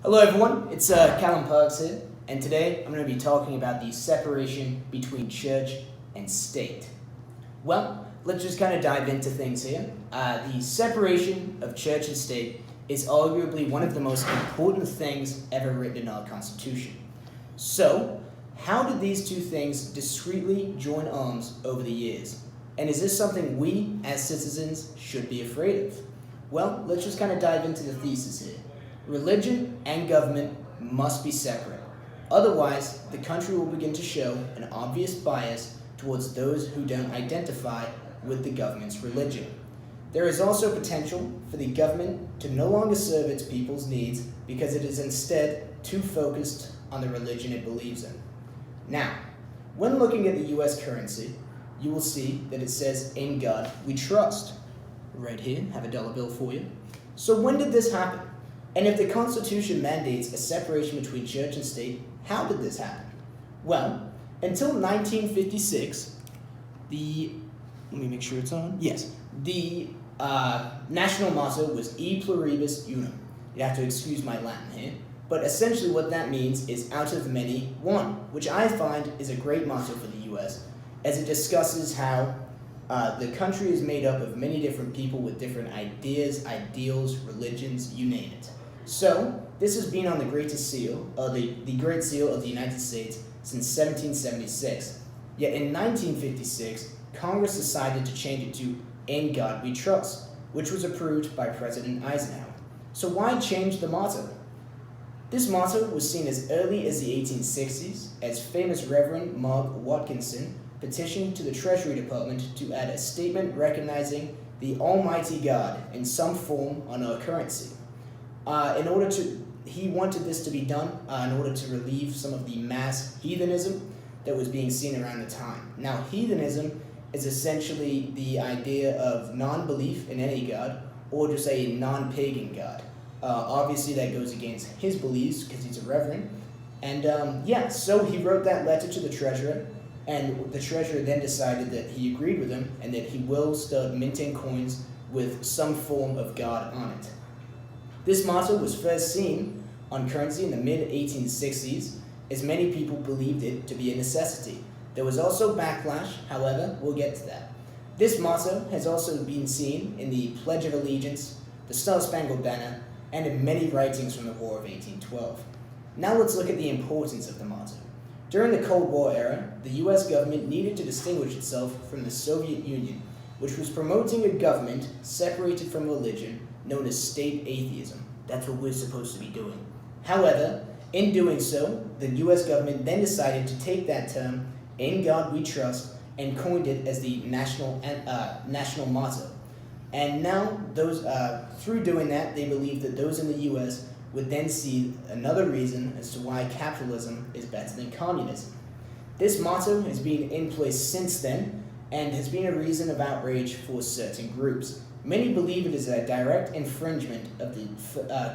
Hello everyone, it's Callum Parks here, and today I'm going to be talking about the separation between church and state. Well, let's just kind of dive into things here. The separation of church and state is arguably one of the most important things ever written in our Constitution. So, how did these two things discreetly join arms over the years? And is this something we, as citizens, should be afraid of? Well, let's just kind of dive into the thesis here. Religion and government must be separate. Otherwise, the country will begin to show an obvious bias towards those who don't identify with the government's religion. There is also potential for the government to no longer serve its people's needs because it is instead too focused on the religion it believes in. Now, when looking at the US currency, you will see that it says, "In God we trust." Right here, have a dollar bill for you. So when did this happen? And if the Constitution mandates a separation between church and state, how did this happen? Well, until 1956, let me make sure it's on. Yes, the national motto was E pluribus unum. You have to excuse my Latin here. But essentially what that means is out of many, one, which I find is a great motto for the US, as it discusses how the country is made up of many different people with different ideas, ideals, religions, you name it. So, this has been on the Greatest Seal, the Great Seal of the United States since 1776. Yet in 1956, Congress decided to change it to "In God We Trust," which was approved by President Eisenhower. So why change the motto? This motto was seen as early as the 1860s, as famous Reverend Mugg Watkinson petitioned to the Treasury Department to add a statement recognizing the Almighty God in some form on our currency. He wanted this to be done in order to relieve some of the mass heathenism that was being seen around the time. Now, heathenism is essentially the idea of non-belief in any god, or just a non-pagan god. Obviously, that goes against his beliefs because he's a reverend. And so he wrote that letter to the treasurer, and the treasurer then decided that he agreed with him and that he will start minting coins with some form of god on it. This motto was first seen on currency in the mid-1860s, as many people believed it to be a necessity. There was also backlash, however, we'll get to that. This motto has also been seen in the Pledge of Allegiance, the Star-Spangled Banner, and in many writings from the War of 1812. Now let's look at the importance of the motto. During the Cold War era, the US government needed to distinguish itself from the Soviet Union, which was promoting a government separated from religion, known as state atheism. That's what we're supposed to be doing. However, in doing so, the US government then decided to take that term, "In God We Trust," and coined it as the national motto. And now, through doing that, they believe that those in the US would then see another reason as to why capitalism is better than communism. This motto has been in place since then, and has been a reason of outrage for certain groups. Many believe it is a direct infringement of the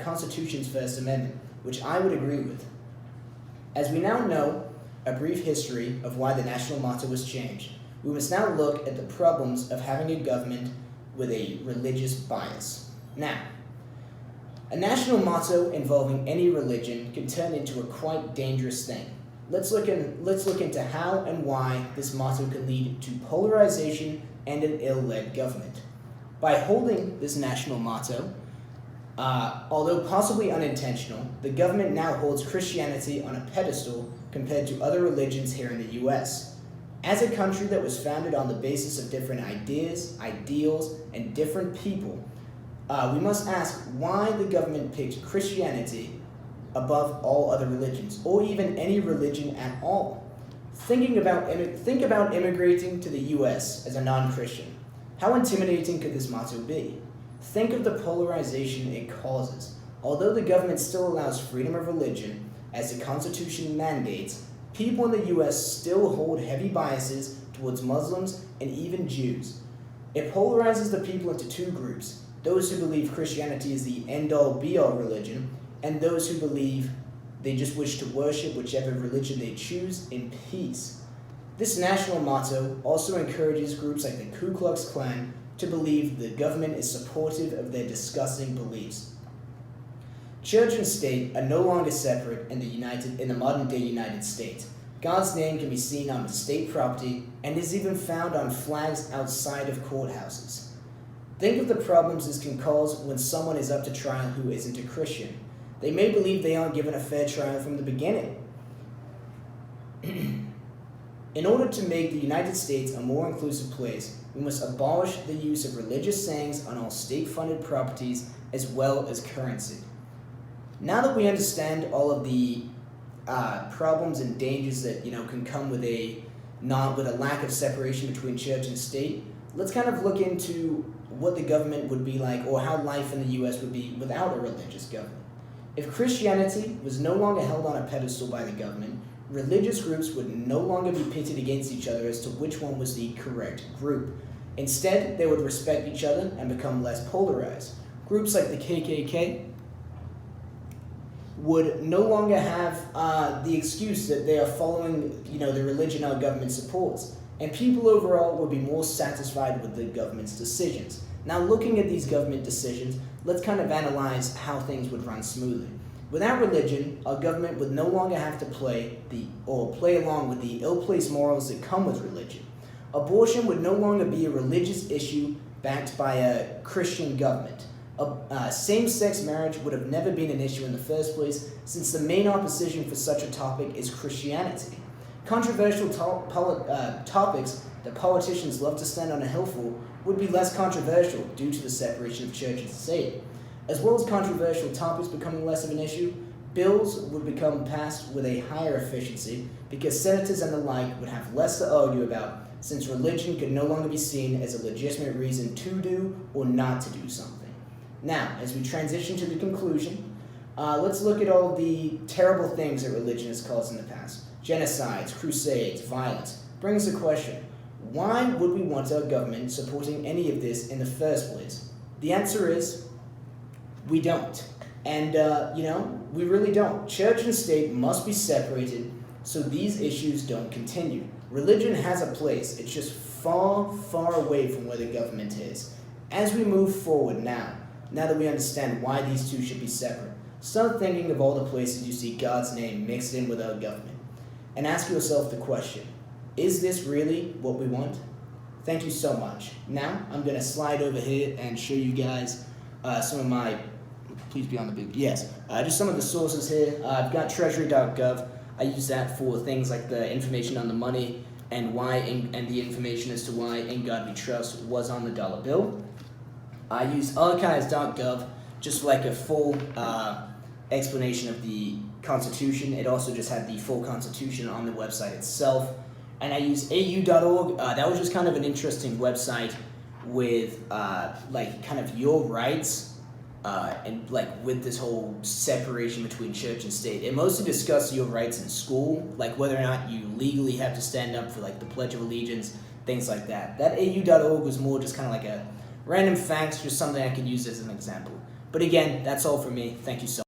Constitution's First Amendment, which I would agree with. As we now know a brief history of why the national motto was changed, we must now look at the problems of having a government with a religious bias. Now, a national motto involving any religion can turn into a quite dangerous thing. Let's look into how and why this motto can lead to polarization and an ill-led government. By holding this national motto, although possibly unintentional, the government now holds Christianity on a pedestal compared to other religions here in the US. As a country that was founded on the basis of different ideas, ideals, and different people, we must ask why the government picked Christianity above all other religions, or even any religion at all. Think about immigrating to the US as a non-Christian. How intimidating could this motto be? Think of the polarization it causes. Although the government still allows freedom of religion, as the Constitution mandates, people in the US still hold heavy biases towards Muslims and even Jews. It polarizes the people into two groups: those who believe Christianity is the end-all be-all religion, and those who believe they just wish to worship whichever religion they choose in peace. This national motto also encourages groups like the Ku Klux Klan to believe the government is supportive of their disgusting beliefs. Church and state are no longer separate in the modern-day United States. God's name can be seen on state property and is even found on flags outside of courthouses. Think of the problems this can cause when someone is up to trial who isn't a Christian. They may believe they aren't given a fair trial from the beginning. In order to make the United States a more inclusive place, we must abolish the use of religious sayings on all state-funded properties as well as currency. Now that we understand all of the problems and dangers that can come with a lack of separation between church and state, let's kind of look into what the government would be like, or how life in the U.S. would be without a religious government. If Christianity was no longer held on a pedestal by the government, religious groups would no longer be pitted against each other as to which one was the correct group. Instead, they would respect each other and become less polarized. Groups like the KKK would no longer have the excuse that they are following, the religion our government supports, and people overall would be more satisfied with the government's decisions. Now, looking at these government decisions, let's kind of analyze how things would run smoothly. Without religion, our government would no longer have to play along with the ill-placed morals that come with religion. Abortion would no longer be a religious issue backed by a Christian government. Same-sex marriage would have never been an issue in the first place, since the main opposition for such a topic is Christianity. Controversial topics that politicians love to stand on a hill for would be less controversial due to the separation of church and state. As well as controversial topics becoming less of an issue, bills would become passed with a higher efficiency because senators and the like would have less to argue about, since religion could no longer be seen as a legitimate reason to do or not to do something. Now, as we transition to the conclusion, let's look at all the terrible things that religion has caused in the past. Genocides, crusades, violence. Brings the question, why would we want our government supporting any of this in the first place? The answer is, we don't. And, we really don't. Church and state must be separated so these issues don't continue. Religion has a place. It's just far, far away from where the government is. As we move forward now that we understand why these two should be separate, start thinking of all the places you see God's name mixed in with our government. And ask yourself the question, is this really what we want? Thank you so much. Now, I'm going to slide over here and show you guys some of my, please be on the big, yes, just some of the sources here. I've got treasury.gov. I use that for things like the information on the money and and the information as to why In God We Trust was on the dollar bill. I use archives.gov just for like a full explanation of the Constitution. It also just had the full Constitution on the website itself. And I use au.org. That was just kind of an interesting website with kind of your rights and with this whole separation between church and state. It mostly discussed your rights in school, like whether or not you legally have to stand up for the Pledge of Allegiance, things like that. That au.org was more just kind of like a random facts, just something I could use as an example. But again, that's all for me. Thank you so much.